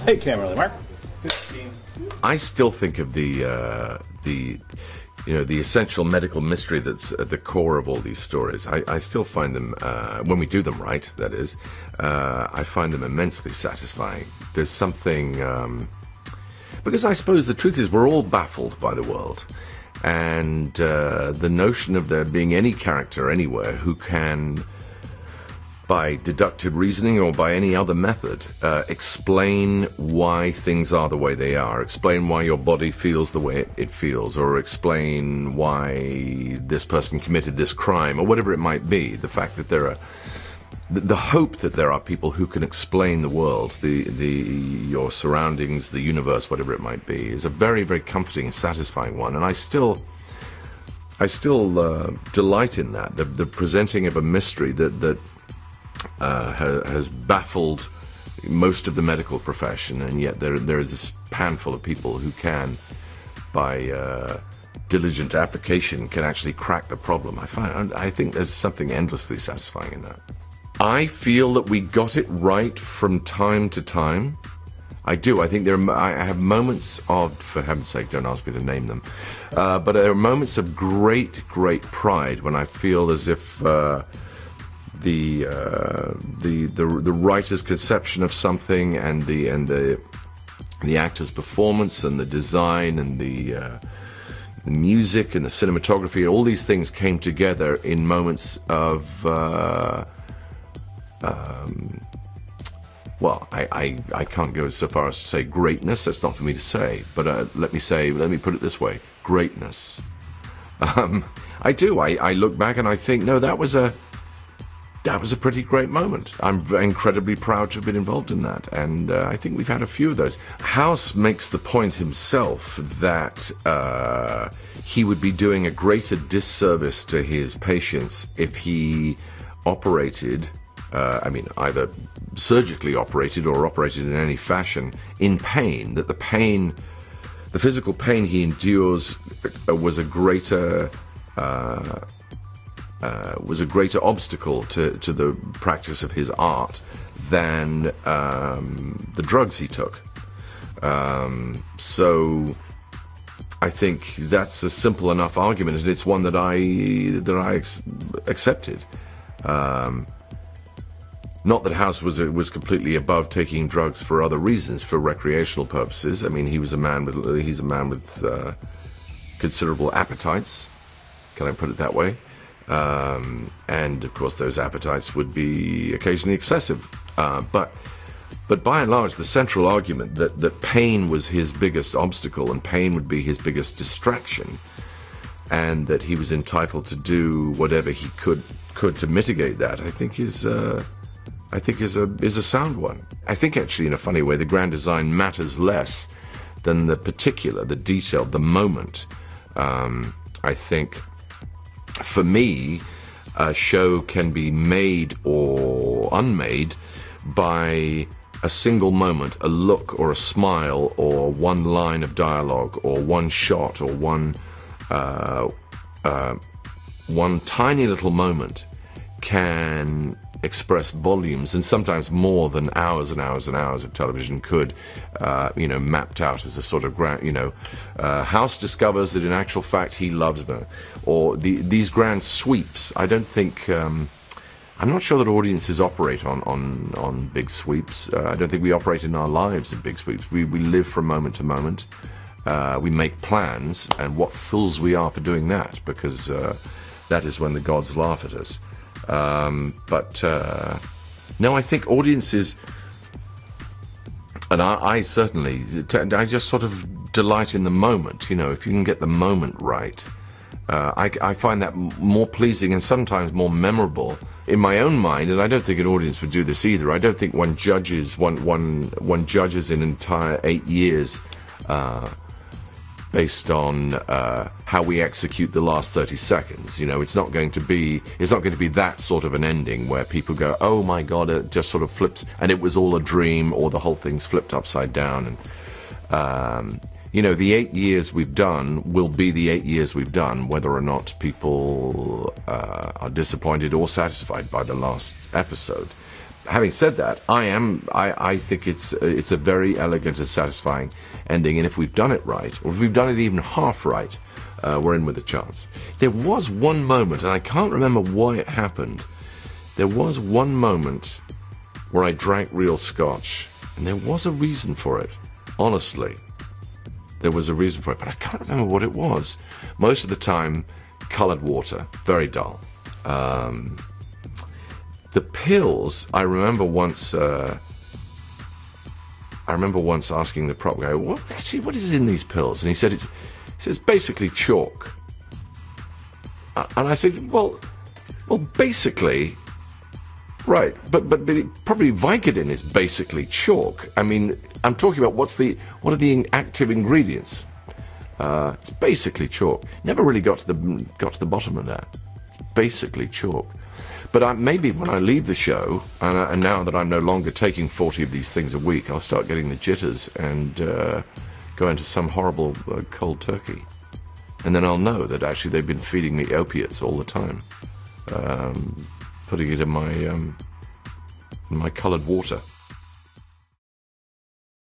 Hey, Cameron, Mark. I still think of the essential medical mystery that's at the core of all these stories. I still find them, when we do them right, that is, I find them immensely satisfying. There's something, because I suppose the truth is we're all baffled by the world. And the notion of there being any character anywhere who can, by deductive reasoning or by any other method, explain why things are the way they are, explain why your body feels the way it feels, or explain why this person committed this crime, or whatever it might be. The fact that there are, the hope that there are people who can explain the world, your surroundings, the universe, whatever it might be, is a very, very comforting and satisfying one. And I still delight in that, the presenting of a mystery that has baffled most of the medical profession, and yet there is this handful of people who can, by diligent application, can actually crack the problem. I think there's something endlessly satisfying in that. I feel that we got it right from time to time. I do. I think I have moments of, for heaven's sake, don't ask me to name them, but there are moments of great, great pride when I feel as if the writer's conception of something and the actor's performance and the design and the music and the cinematography, all these things came together in moments of well, I can't go so far as to say greatness. That's not for me to say, but let me put it this way: greatness. I do. I look back and I think, no, that was a pretty great moment. I'm incredibly proud to have been involved in that, and I think we've had a few of those. House makes the point himself that he would be doing a greater disservice to his patients if he operated, either surgically operated or operated in any fashion in pain, that the physical pain he endures was a greater obstacle to the practice of his art than the drugs he took. So I think that's a simple enough argument, and it's one that I accepted. Not that House was completely above taking drugs for other reasons, for recreational purposes. I mean, he's a man with considerable appetites. Can I put it that way? And of course those appetites would be occasionally excessive, but by and large the central argument that pain was his biggest obstacle and pain would be his biggest distraction, and that he was entitled to do whatever he could to mitigate that, I think is a sound one. I think actually, in a funny way, the grand design matters less than the particular, the detail, the moment. I think, for me, a show can be made or unmade by a single moment, a look or a smile or one line of dialogue or one shot or one tiny little moment can express volumes, and sometimes more than hours and hours and hours of television could, mapped out as a sort of House discovers that in actual fact he loves her, or these grand sweeps. I don't think, I'm not sure that audiences operate on big sweeps. I don't think we operate in our lives in big sweeps. We live from moment to moment. We make plans, and what fools we are for doing that, because that is when the gods laugh at us. No, I think audiences, and I certainly, I just sort of delight in the moment. If you can get the moment right, I find that more pleasing and sometimes more memorable in my own mind. And I don't think an audience would do this either. I don't think one judges an entire 8 years based on how we execute the last 30 seconds. It's not going to be that sort of an ending where people go, oh my God, it just sort of flips and it was all a dream, or the whole thing's flipped upside down. And the 8 years we've done will be the 8 years we've done, whether or not people are disappointed or satisfied by the last episode. having said that, I think it's a very elegant and satisfying ending, and if we've done it right, or if we've done it even half right, we're in with a chance. There was one moment, and I can't remember why it happened. There was one moment where I drank real scotch, and there was a reason for it. Honestly, there was a reason for it, but I can't remember what it was. Most of the time, coloured water, very dull. The pills, I remember once asking the prop guy, what is in these pills? And he said, it's basically chalk. And I said, well, basically, right, but probably Vicodin is basically chalk. I mean, I'm talking about what are the active ingredients? It's basically chalk. Never really got to the bottom of that. Basically chalk. But maybe when I leave the show, and now that I'm no longer taking 40 of these things a week, I'll start getting the jitters and go into some horrible cold turkey. And then I'll know that actually they've been feeding me opiates all the time, putting it in my coloured water.